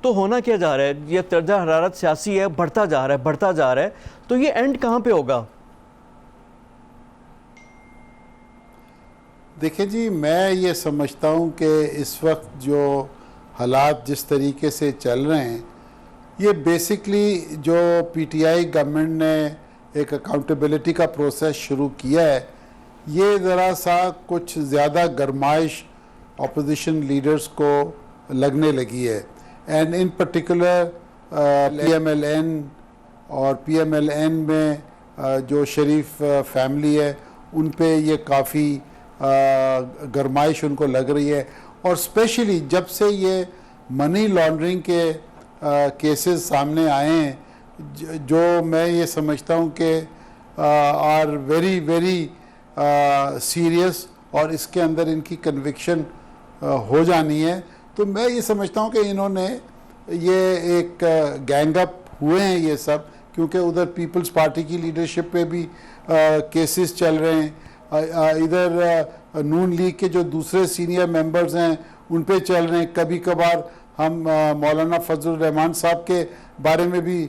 तो होना क्या जा रहा है? ये तर्ज हरारत सियासी है, बढ़ता जा रहा है, बढ़ता जा रहा है, तो ये एंड कहाँ पे होगा? देखिए जी, मैं ये समझता हूँ कि इस वक्त जो हालात जिस तरीके से चल रहे हैं, ये बेसिकली जो पीटीआई गवर्नमेंट ने एक अकाउंटेबिलिटी का प्रोसेस शुरू किया है, ये ज़रा सा कुछ ज़्यादा गरमाइश अपोजिशन लीडर्स को लगने लगी है। एंड इन पर्टिकुलर पीएमएलएन और पीएमएलएन में जो शरीफ फैमिली है, उन पे ये काफ़ी गरमाइश उनको लग रही है। और स्पेशली जब से ये मनी लॉन्ड्रिंग के केसेस सामने आए हैं, जो मैं ये समझता हूँ कि आर वेरी वेरी सीरियस, और इसके अंदर इनकी कन्विक्शन हो जानी है, तो मैं ये समझता हूँ कि इन्होंने ये एक गैंगअप हुए हैं ये सब, क्योंकि उधर पीपल्स पार्टी की लीडरशिप पे भी केसेस चल रहे हैं, इधर नून लीग के जो दूसरे सीनियर मेंबर्स हैं उन पे चल रहे हैं। कभी कभार हम मौलाना फजलुर रहमान साहब के बारे में भी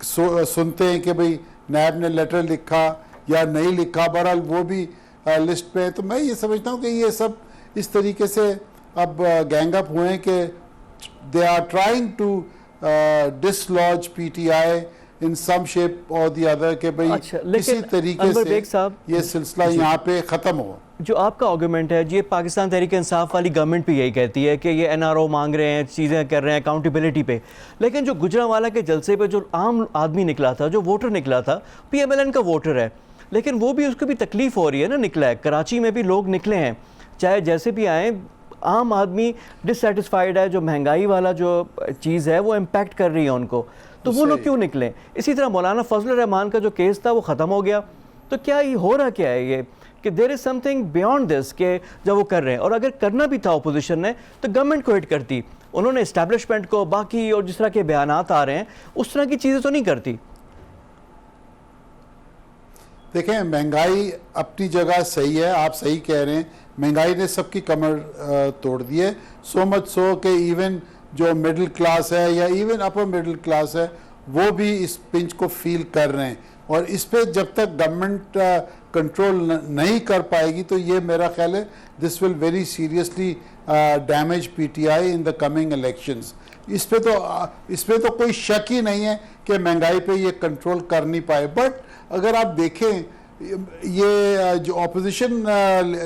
सुनते हैं कि भाई नायब ने लेटर लिखा या नहीं लिखा, बहरहाल वो भी लिस्ट पे है। तो मैं ये समझता हूँ कि ये सब इस तरीके से अब गैंगअप हुए हैं कि they are trying to dislodge PTI in some shape और दी अदर, के भाई किसी तरीके से ये सिलसिला यहाँ पे ख़त्म हो। जो आपका आर्गूमेंट है, ये पाकिस्तान तहरीक इंसाफ वाली गवर्नमेंट भी यही कहती है कि ये एनआरओ मांग रहे हैं, चीज़ें कर रहे हैं अकाउंटेबिलिटी पे, लेकिन जो गुजरांवाला के जलसे पे जो आम आदमी निकला था, जो वोटर निकला था, पीएमएलएन का वोटर है, लेकिन वो भी उसको भी तकलीफ हो रही है ना, निकला है। कराची में भी लोग निकले हैं, चाहे जैसे भी आए, आम आदमी डिससेटिस्फाइड है। जो महंगाई वाला जो चीज़ है वो इम्पैक्ट कर रही है उनको, तो वो लोग क्यों निकलें? इसी तरह मौलाना फजलुर रहमान का जो केस था वो ख़त्म हो गया, तो क्या ये हो रहा क्या है ये कि there is something beyond this के जब वो कर रहे हैं? और अगर करना भी था अपोजिशन ने तो गवर्नमेंट को हिट करती, उन्होंने इस्टेब्लिशमेंट को, बाकी और जिस तरह के बयानात आ रहे हैं उस तरह की चीज़ें तो नहीं करती। देखें, महंगाई अपनी जगह सही है, आप सही कह रहे हैं, महंगाई ने सबकी कमर तोड़ दी है। सो मच सो कि इवन जो मिडिल क्लास है या इवन अपर मिडिल क्लास है, वो भी इस पिंच को फील कर रहे हैं। और इस पे जब तक गवर्नमेंट कंट्रोल नहीं कर पाएगी, तो ये मेरा ख्याल है this will very seriously damage PTI in the coming elections. इस पे तो कोई शक ही नहीं है कि महंगाई पे ये कंट्रोल कर नहीं पाए। बट अगर आप देखें, ये जो अपोजिशन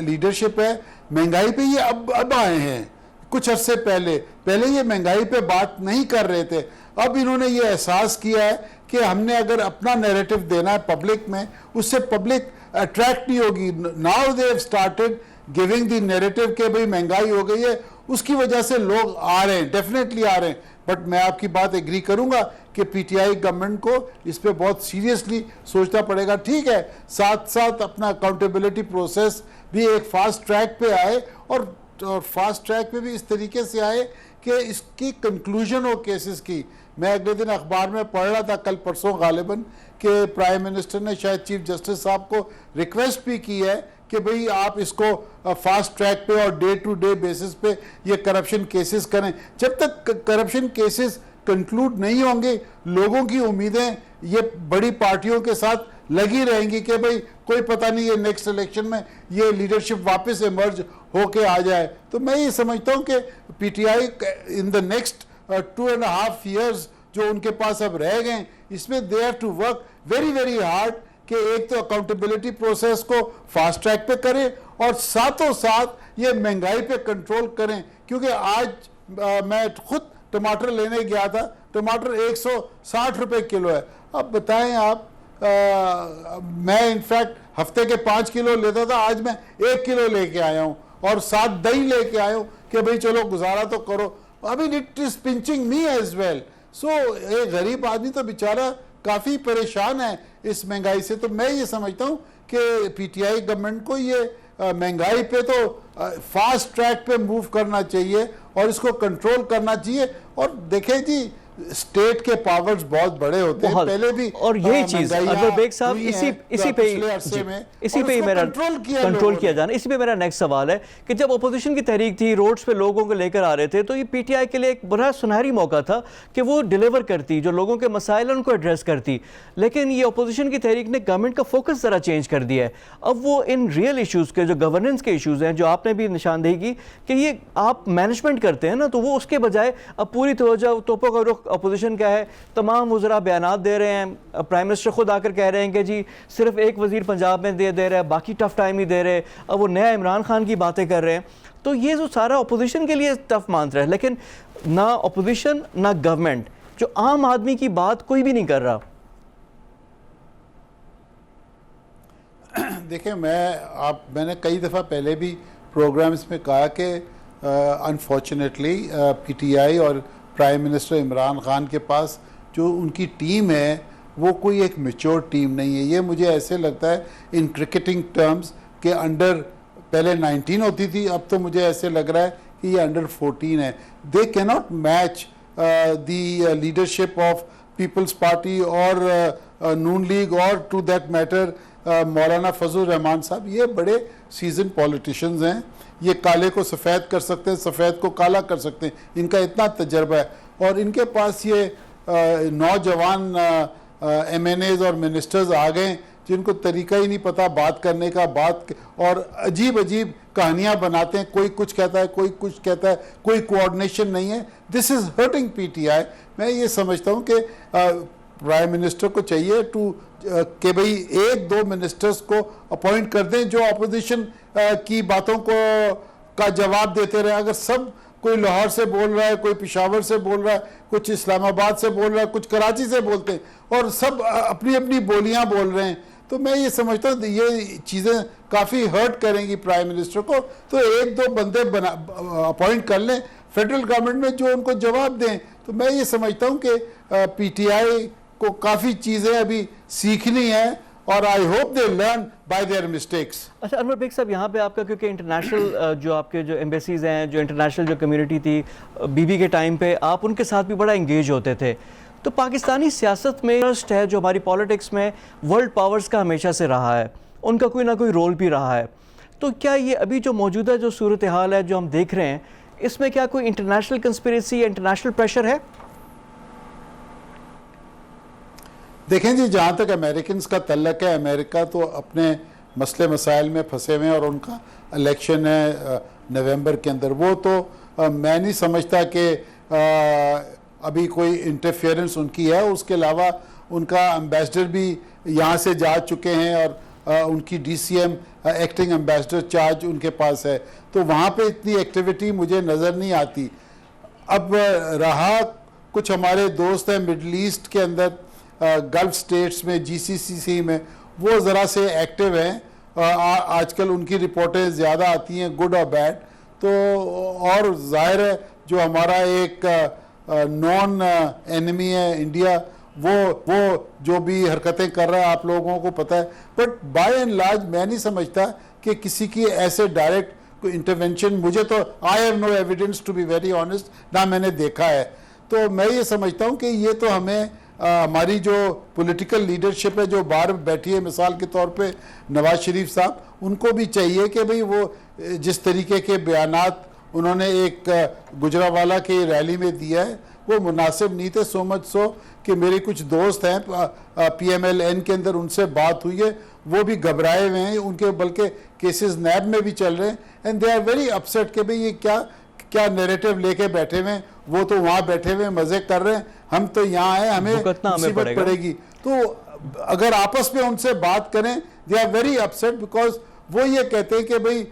लीडरशिप है, महंगाई पे ये अब आए हैं। कुछ अरसे पहले ये महंगाई पे बात नहीं कर रहे थे। अब इन्होंने ये एहसास किया है कि हमने अगर अपना नैरेटिव देना है पब्लिक में, उससे पब्लिक अट्रैक्ट नहीं होगी। Now they have started giving the narrative कि भाई महंगाई हो गई है, उसकी वजह से लोग आ रहे हैं, डेफिनेटली आ रहे हैं। बट मैं आपकी बात एग्री करूंगा कि पीटीआई गवर्नमेंट को इस पे बहुत सीरियसली सोचना पड़ेगा। ठीक है, साथ साथ अपना अकाउंटेबिलिटी प्रोसेस भी एक फास्ट ट्रैक पे आए, और फास्ट ट्रैक पे भी इस तरीके से आए कि इसकी कंक्लूजन हो केसेस की। मैं अगले दिन अखबार में पढ़ रहा था, कल परसों गालिबन, कि प्राइम मिनिस्टर ने शायद चीफ जस्टिस साहब को रिक्वेस्ट भी की है कि भाई आप इसको फास्ट ट्रैक पे और डे टू डे बेसिस पे ये करप्शन केसेस करें। जब तक करप्शन केसेस कंक्लूड नहीं होंगे, लोगों की उम्मीदें ये बड़ी पार्टियों के साथ लगी रहेंगी कि भाई कोई पता नहीं ये नेक्स्ट इलेक्शन में ये लीडरशिप वापस इमर्ज होके आ जाए। तो मैं ये समझता हूँ कि PTI in the next 2.5 years जो उनके पास अब रह गए, इसमें they have to work very very hard कि एक तो अकाउंटेबिलिटी प्रोसेस को फास्ट ट्रैक पे करें, और साथों साथ ये महंगाई पे कंट्रोल करें। क्योंकि आज मैं खुद टमाटर लेने गया था, टमाटर 160 रुपए किलो है। अब बताएं आप, मैं इनफैक्ट हफ्ते के 5 किलो लेता था, आज मैं 1 किलो लेके आया हूँ, और साथ दही लेके आया हूँ कि भाई चलो गुजारा तो करो। अभी it is pinching me as well. So एक गरीब आदमी तो बेचारा काफ़ी परेशान है इस महंगाई से। तो मैं ये समझता हूँ कि पीटीआई गवर्नमेंट को ये महंगाई पे तो फास्ट ट्रैक पे मूव करना चाहिए और इसको कंट्रोल करना चाहिए। और देखें जी, स्टेट के पावर्स बहुत बड़े होते हैं, बहुत। पहले भी और यही चीज अनवर बेग साहब हुई इसी हैं इसी पे पिछले अरसे में, इसी और पे ही उसको मेरा कंट्रोल किया जाना, इसी पे मेरा नेक्स्ट सवाल है कि जब अपोजिशन की तहरीक थी, रोड्स पे लोगों को लेकर आ रहे थे, तो ये पीटीआई के लिए एक बड़ा सुनहरी मौका था कि वो डिलीवर करती, जो लोगों के मसाइल हैं उनको एड्रेस करती। लेकिन ये अपोजिशन की तहरीक ने गवर्नमेंट का फोकस ज़रा चेंज कर दिया है। अब वो इन रियल इशूज़ के, जो गवर्नेंस के इशूज़ हैं, जो आपने भी निशानदेही की कि ये आप मैनेजमेंट करते हैं ना, तो वो उसके बजाय अब पूरी तवज्जो, तोपों का रुख अपोजिशन का है। तमाम वज़रा बयानात दे रहे हैं, प्राइम मिनिस्टर खुद आकर कह रहे हैं कि जी सिर्फ एक वज़ीर पंजाब में दे रहा है, बाकी टफ टाइम ही दे रहे। अब वो नया इमरान खान की बातें कर रहे हैं। तो ये जो सारा अपोजिशन के लिए टफ मान रहा है, लेकिन ना अपोजिशन ना गवर्नमेंट, जो आम आदमी की बात कोई भी नहीं कर रहा। देखिए, मैंने कई दफ़ा पहले भी प्रोग्राम्स में कहा कि अनफॉर्चुनेटली पीटीआई और प्राइम मिनिस्टर इमरान खान के पास जो उनकी टीम है वो कोई एक मैच्योर टीम नहीं है। ये मुझे ऐसे लगता है इन क्रिकेटिंग टर्म्स के अंडर, पहले 19 होती थी, अब तो मुझे ऐसे लग रहा है कि ये अंडर 14 है। They can not match the leadership of People's Party और नून लीग और to that matter Maulana Fazal Rahman साहब। ये बड़े सीजन पॉलिटिशियंस हैं, ये काले को सफ़ेद कर सकते हैं, सफ़ेद को काला कर सकते हैं, इनका इतना तजर्बा है। और इनके पास ये नौजवान MNAs और मिनिस्टर्स आ गए जिनको तरीका ही नहीं पता बात करने का, और अजीब अजीब कहानियां बनाते हैं, कोई कुछ कहता है, कोई कुछ कहता है, कोई कोऑर्डिनेशन नहीं है। This is hurting PTI. मैं ये समझता हूँ कि प्राइम मिनिस्टर को चाहिए कि भाई एक दो मिनिस्टर्स को अपॉइंट कर दें जो अपोजिशन की बातों का जवाब देते रहे। अगर सब, कोई लाहौर से बोल रहा है, कोई पेशावर से बोल रहा है, कुछ इस्लामाबाद से बोल रहा है, कुछ कराची से बोलते हैं, और सब अपनी अपनी बोलियां बोल रहे हैं, तो मैं ये समझता हूँ ये चीज़ें काफ़ी हर्ट करेंगी प्राइम मिनिस्टर को। तो एक दो बंदे अपॉइंट कर लें फेडरल गवर्नमेंट में जो उनको जवाब दें। तो मैं ये समझता हूँ कि पीटीआई को काफ़ी चीज़ें अभी सीखनी है, और I hope they learn by their mistakes. अच्छा अनवर बेग साहब, यहाँ पे आपका, क्योंकि इंटरनेशनल जो आपके जो एम्बेसीज हैं, जो इंटरनेशनल जो कम्युनिटी थी बीबी के टाइम पे, आप उनके साथ भी बड़ा इंगेज होते थे। तो पाकिस्तानी सियासत में ट्रस्ट है जो हमारी पॉलिटिक्स में वर्ल्ड पावर्स का हमेशा से रहा है, उनका कोई ना कोई रोल भी रहा है। तो क्या ये अभी जो मौजूदा जो सूरत हाल है जो हम देख रहे हैं, इसमें क्या कोई इंटरनेशनल कंस्पिरेसी या इंटरनेशनल प्रेशर है? देखें जी, जहाँ तक अमेरिकन का तल्लक है, अमेरिका तो अपने मसले मसाइल में फंसे हुए हैं, और उनका इलेक्शन है नवंबर के अंदर। वो तो मैं नहीं समझता कि अभी कोई इंटरफेरेंस उनकी है। उसके अलावा उनका एम्बेसडर भी यहाँ से जा चुके हैं, और उनकी DCM एक्टिंग एम्बेसडर चार्ज उनके पास है, तो वहाँ पे इतनी एक्टिविटी मुझे नज़र नहीं आती। अब रहा, कुछ हमारे दोस्त हैं मिडल ईस्ट के अंदर, गल्फ स्टेट्स में, GCC में, वो ज़रा से एक्टिव हैं। आजकल उनकी रिपोर्टें ज़्यादा आती हैं, गुड और बैड। तो और जाहिर है जो हमारा एक नॉन एनिमी है इंडिया, वो जो भी हरकतें कर रहा है आप लोगों को पता है। बट बाय एंड लार्ज मैं नहीं समझता कि किसी की ऐसे डायरेक्ट कोई इंटरवेंशन, मुझे तो I have no evidence to be very honest, ना मैंने देखा है। तो मैं ये समझता हूँ कि ये तो हमें हमारी जो पॉलिटिकल लीडरशिप है जो बाहर बैठी है, मिसाल के तौर पे नवाज शरीफ साहब, उनको भी चाहिए कि भाई वो जिस तरीके के बयानात उन्होंने एक गुजरावाला की रैली में दिया है वो मुनासिब नहीं थे। सो मच सो कि मेरे कुछ दोस्त हैं PMLN के अंदर, उनसे बात हुई है, वो भी घबराए हुए हैं, उनके बल्कि केसेस नैब में भी चल रहे हैं, and they are very upset कि भाई ये क्या नैरेटिव लेके बैठे हुए हैं। वो तो वहाँ बैठे हुए मज़े कर रहे हैं, हम तो यहाँ आए, हमें मुसीबत पड़ेगी। तो अगर आपस में उनसे बात करें, they are very upset, because वो ये कहते हैं कि भाई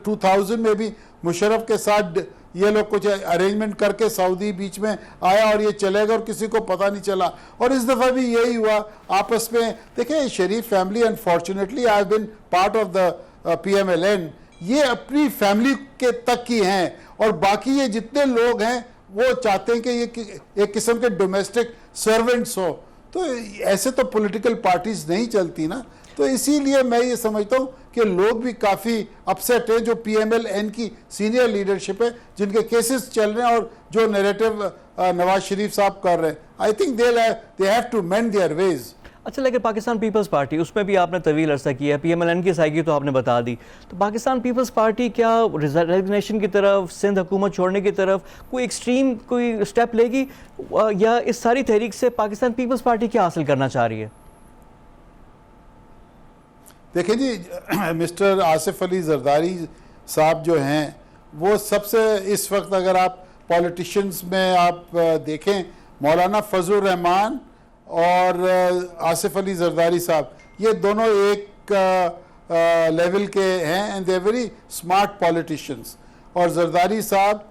2000 में भी मुशर्रफ के साथ ये लोग कुछ अरेंजमेंट करके सऊदी बीच में आया और ये चलेगा और किसी को पता नहीं चला। और इस दफ़ा भी यही हुआ आपस में। देखिए, Sharif family, unfortunately I have been part of the PMLN, ये अपनी फैमिली के तक की हैं, और बाकी ये जितने लोग हैं वो चाहते हैं कि ये एक किस्म के डोमेस्टिक सर्वेंट्स हो। तो ऐसे तो पॉलिटिकल पार्टीज नहीं चलती ना। तो इसीलिए मैं ये समझता हूँ कि लोग भी काफ़ी अपसेट हैं, जो PMLN की सीनियर लीडरशिप है, जिनके केसेस चल रहे हैं और जो नैरेटिव नवाज शरीफ साहब कर रहे हैं. I think they have to mend their ways. अच्छा, लेकिन पाकिस्तान पीपल्स पार्टी, उसमें भी आपने तवील अरसा किया, PMLN की साइकी तो आपने बता दी, तो पाकिस्तान पीपल्स पार्टी क्या रेजिग्नेशन की तरफ, सिंध हुकूमत छोड़ने की तरफ कोई एक्सट्रीम कोई स्टेप लेगी, या इस सारी तहरीक से पाकिस्तान पीपल्स पार्टी क्या हासिल करना चाह रही है? देखिए जी, मिस्टर आसिफ अली जरदारी साहब जो हैं, वो सबसे इस वक्त अगर आप पॉलिटिशियंस में आप देखें, मौलाना फजल रहमान और आसिफ अली जरदारी साहब, ये दोनों एक लेवल के हैं and they very smart politicians. और जरदारी साहब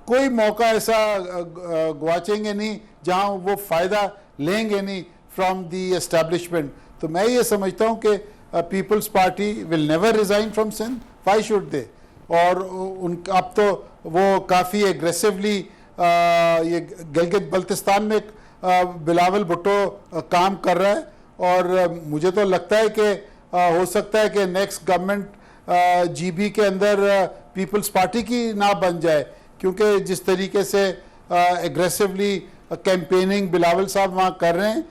कोई मौका ऐसा गवाचेंगे नहीं जहां वो फ़ायदा लेंगे नहीं फ्रॉम दी एस्टेब्लिशमेंट. तो मैं ये समझता हूं कि People's Party will never resign from Sindh. Why should they? और उन अब तो वो काफ़ी एग्रेसिवली ये गिलगित बल्तिस्तान में बिलावल भुट्टो काम कर रहा है, और मुझे तो लगता है कि हो सकता है कि नेक्स्ट गवर्नमेंट GB के अंदर पीपल्स पार्टी की ना बन जाए, क्योंकि जिस तरीके से एग्रेसिवली कैंपेनिंग बिलावल साहब वहाँ कर रहे हैं,